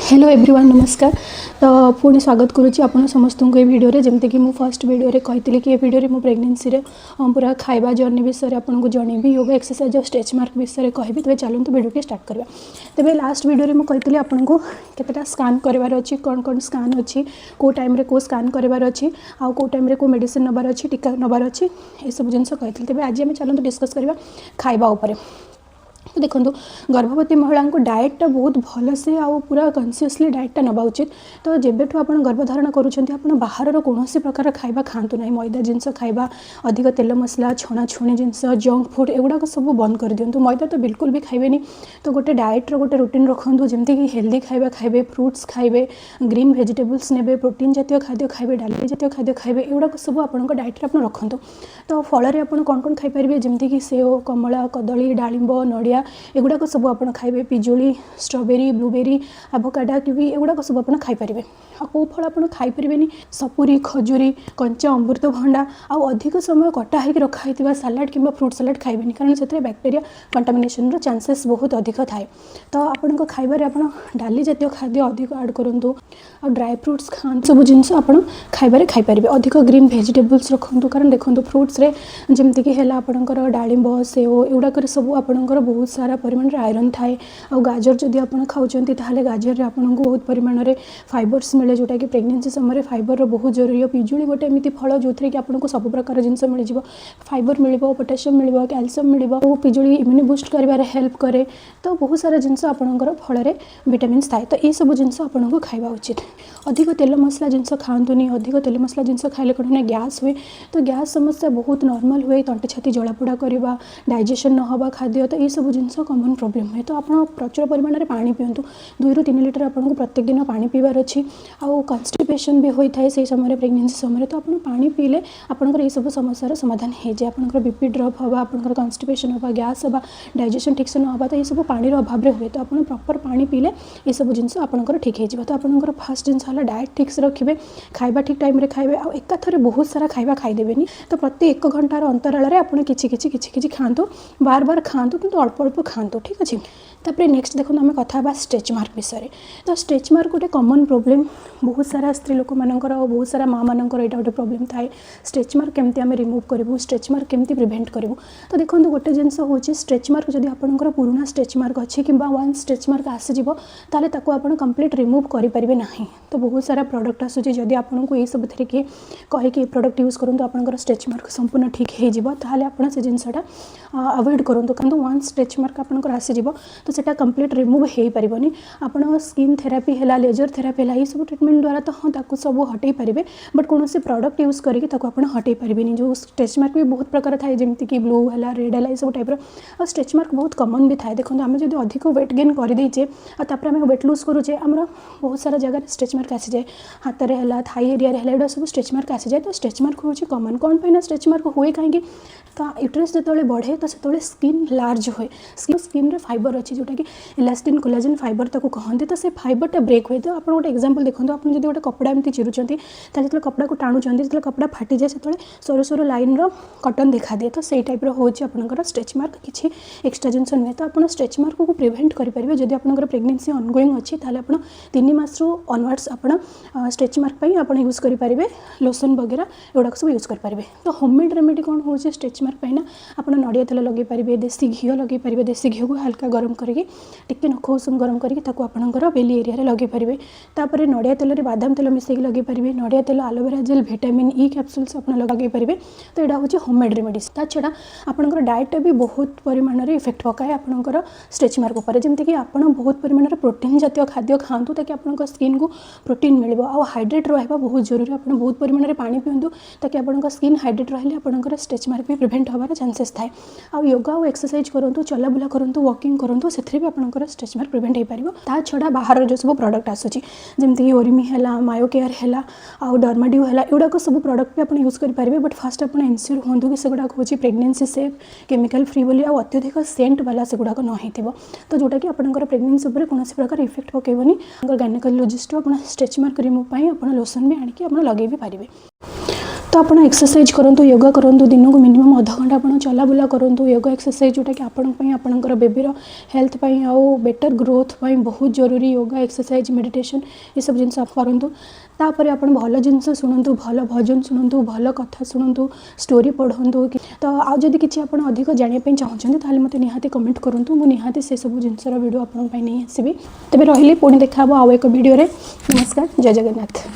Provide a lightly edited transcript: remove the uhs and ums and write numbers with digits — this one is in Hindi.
हेलो एवरीवन नमस्कार। तो पुणी स्वागत करुच्ची आपण समस्त को वीडियो रे जमती कि फर्स्ट वीडियो रे कही कि वीडियो रे मो प्रेगनेंसी रे पूरा खाଇବା जर्नी विषय आपको जनइबी योगा एक्सरसाइज और स्ट्रेच मार्क विषय कहि। तेज चलते वीडियो के स्टार्ट करवा। तेज लास्ट वीडियो में कही आपको केतेटा स्कान करार अच्छी कौन कौन स्कान अच्छी कौ टाइम रे कौ स्कान करार अच्छी आउ कौ टाइम रे कौ मेडिसिन नबार अच्छी टीका नबार अच्छी ये सब जिन कही। तेज आज आम चलते डिस्कस करवा खाଇବା उपरे। तो देखो गर्भवती महिला को डाएटा बहुत भल से आउ पूरा कन्सीयसली डाएटा नवा उचित। तो जेबेठू आप गर्भधारण करूँ बाहर कौन प्रकार खाଇବା खातु ना मैदा जिनस खाଇବା अधिक तेल मसला छणाछुणी जिनस जंक फूड एगुड़ाक सब बंद कर दिंतु। मैदा तो बिल्कुल भी खाइबेनी। तो गोटे डाएट्र गोटे रुटीन रखु जमती कि हेल्दी खाଇବା खाइबे फ्रुट्स खाइबे ग्रीन वेजिटेबल्स ने प्रोटीन जातीय खाद्य खाइबे डाली जातीय खाद्य खाइबे एगुड़ाक सब आप डाएट्रे आप रखु। तो फल में कौन कौन खाइपारे जमती कि सेव कमला कदली डालिंब नड़िया एगुड़ाक सब आप खाइबे पिजुली स्ट्रॉबेरी ब्लूबेरी एवोकाडो किवी एगुड़ाक सब आप खाइपारे। कौ फल आप खाइपारे सपुरी खजूरी कंचा अमृतभंडा आउ अधिक समय कटा होकर रखाई सालाड कि फ्रूट सालाड खाइबेनी कारण से बैक्टेरिया कंटामिनेशन चांसेस बहुत अधिक थाए। तो आपन खाइबारे आप डाली जातीय खाद्य अधिक ऐड करूँ और ड्राई फ्रुट्स खाते सब जिन आप खाइबारे खाइपारे अधिक ग्रीन वेजिटेबल्स रखुँ कारण देखो फ्रुट्स रे जमती है आपंकर डालिंब सेव एगुड़ाक सब आपंकर बहुत सारा परिमाण आयरन थाए। और गाजर जदि आप खाऊँच गाजर आपको बहुत परिमाण में फाइबर्स मिले जोटा कि प्रेगनेंसी समय फाइबर बहुत जरूरी। पिजुली गोटे एमती फल जो थी कि आपको सब प्रकार जिन मिल जाव फाइबर मिल पोटेशियम मिल कैल्शियम मिल पिजुली इम्यूनि बुस्ट कर हेल्प करे। तो बहुत सारा जिन आपंकर फल विटामिन्स थाए। तो ये सब जिन आपको खावा उचित। अधिक तेल मसला जिन खातुनि अधिक तेल मसला जिन खाइले कौन ना गैस हुए। तो गैस समस्या बहुत नॉर्मल हुए तंटी छाती जलापोड़ा करवा डाइजेशन न हवा खाद्य तो ये सब जिन कॉमन प्रॉब्लम हुए। तो आप प्रचुर परिमाण में पानी पीतु 2 ରୁ 3 लिटर आपको प्रत्येक दिन पानी पीबार अच्छी। आउ कन्स्टिपेशन भी होता है से समय प्रेगनेंसी समय। तो आप पानी पीले आपंकर ये सब समस्यार समाधान हो जाए। आपंकर बीपी ड्रप हवा आपंकर कन्स्टिपेशन हवा गैस हवा डाइजेशन ठीक से न हवा तो ये सब पानी अभाव हुए। तो आप प्रॉपर पानी पीले ये सब जिन आपंकर ठीक हो। तो आपंकर फास्ट जिन डाएट ठीक से रखिए खाଇବା ठीक टाइम रे खाइबे आ एकाथरे बहुत सारा खाଇବା खाइदेवेनी। तो प्रति 1 घंटार अंतराल में आपड़ किछि खातु बार बार खातु कि अल्प अल्प खातु ठीक अच्छे। तापर नेक्स्ट देखो आम कथा स्ट्रेच मार्क विषय। तो स्ट्रेच मार्क गोटे कॉमन प्रॉब्लम बहुत सारा स्त्री लोक मानकर बहुत सारा माँ मानकर यहाँ गोटे प्रॉब्लम थाए। स्ट्रेच मार्क केमती आम रिमूव करूँ स्ट्रेच मार्क केमती प्रिवेंट करूँ। तो देखो गोटे जिनस हूँ स्ट्रेच मार्क जब आपंकर पुराना स्ट्रेच मार्क अच्छी कि वन स्ट्रेच मार्क आसीज ताले ताको आपण कंप्लीट रिमूव करेंगे ना। तो बहुत सारा प्रोडक्ट आसूँ जदि आपको ये सब थे कि कहीकि प्रोडक्ट यूज करूँ आपंकर स्ट्रेच मार्क संपूर्ण ठीक हो आप से जिनसा अवॉइड करूँ। कारण वन स्ट्रेच मार्क आपंकर आसीज तो सेटा कंप्लीट रिमूव हो पारबनी। आप स्किन थेरापी है लेजर थेरापी है सब ट्रिटमेंट द्वारा तो हाँ ताकू सब हटई पारे बट कौन से प्रोडक्ट यूज करके हटई पारे। जो स्ट्रेच मार्क भी बहुत प्रकार थाए जमती कि ब्लू है रेड है सब टाइप और स्ट्रेच मार्क बहुत कॉमन भी थाए। देखो आम जो अधिक वेट गेन करदेचे आम वेट लूज करुचे आम बहुत सारा जगह स्ट्रेच मार्क आसी जाए हाथ में है थाई एरिया है सब स्ट्रेच मार्क आसी जाए। तो स्ट्रेच मार्क हूँ कॉमन कौन पे स्ट्रेच मार्क हुए कहीं तो यूट्रस जो बढ़े तो से स्किन लार्ज हुए स्किन रे फाइबर अच्छी जोटा कि इलास्टिन कोलाजेन फाइबर ताको कहते। तो से फाइबरटा ब्रेक हुए। तो आप गोटे एग्जांपल देखो आप जो गोटे कपड़ा एमती चिरुचंती जो कपड़ा को टाणुचंती जो कपड़ा फाटी जाए से सर सर लाइन कटन देखा दिए। तो से टाइप हूँ आपंकर स्ट्रेच मार्क किसी एक्सट्रा जिन नुहे। तो आप स्ट्रेच मार्क को प्रिवेंट करेंगे जब आपंकर प्रेगनेंसी ऑनगोइंग अच्छी ताले आप 3 मास ऑनवर्ड्स आप स्ट्रेच मार्क आप यूज करेंगे लोशन वगैरह एगुड़ा सब यूज करेंगे। तो होममेड रेमेडी कौन हो स्ट्रेच मार्क पाइना आप नड़िया तेल लगे पारे देसी घी लगे पारे देसी घी को हल्का गरम करके टिके नख उषुम गरम करके आपंकर बेली एरिया लगे पारे। तापर नड़िया तेल रे बादाम तेल मिसेक लगे पारे नड़िया तेल aloe vera gel vitamin E capsules आप लगे पारे। तो यहाँ हूँ होममेड रेमेडीज। ता छड़ा आपंकर डाएट भी बहुत परिमाण में इफेक्ट पकाए आपंकर स्ट्रेच मार्क उपर जमती कि आप बहुत परिमाण में प्रोटीन जातीय खाद्य खातु ताकि आप स्किन को प्रोटीन मिल हाइड्रेट रहा बहुत जरूरी। आप बहुत परिमाण में पानी पीतु ताकि आप स्किन हाइड्रेट रही आपंकर स्ट्रेच मार्क भी प्रिवेंट होवार चांसेस थाए। आ योगा और एक्सरसाइज करूँ चलाबुला करूँ वॉकिंग करूँ से भी आपंकर स्ट्रेच मार्क प्रिवेंट हो पार। ता छड़ा बाहर जो सब प्रोडक्ट आसूँ जमती ओरिमी है मायो केयर है आउ डर्माड्यू है एगुड़ाक सब प्रोडक्ट भी आप यूज करेंगे। बट फास्ट आप इनश्योर हूँ कि सेगुड़ाक हूँ प्रेगनेंसी सेफ केमिकल फ्री बोली अत्यधिक सेंट वाला सेगुड़ाक न हो तो जोटा कि आपंकर प्रेगनेंसी उपर कौन प्रकार इफेक्ट पकेबनी। गायनेकोलॉजिस्ट आप स्ट्रेच मार्क रिमूव आप लोशन भी आणिकी लगे भी पारे। तो तो आप एक्सरसाइज करूँ योगा करूँ दिन को मिनिमम आधा घंटा आप चलाबुला करूँ योगा एक्सरसाइज जोटा कि आपणकर बेबीर हेल्थ पाई आउ बेटर ग्रोथ पाई बहुत जरूरी योगा एक्सरसाइज मेडिटेशन ये सब जिन करूँ तापर आप भल जिनस शुणु भल भजन शुणु भल कथा शुणु स्टोरी पढ़ु तो आदि किसी आप अधिक जानापी चाहते हैं मत निहाती कमेंट करूँ मुझे निहाती से सब जिनसर वीडियो आपंपाई नहीं आसबि तेज रही पुणी देखा आउ एक वीडियो नमस्कार जय जगन्नाथ।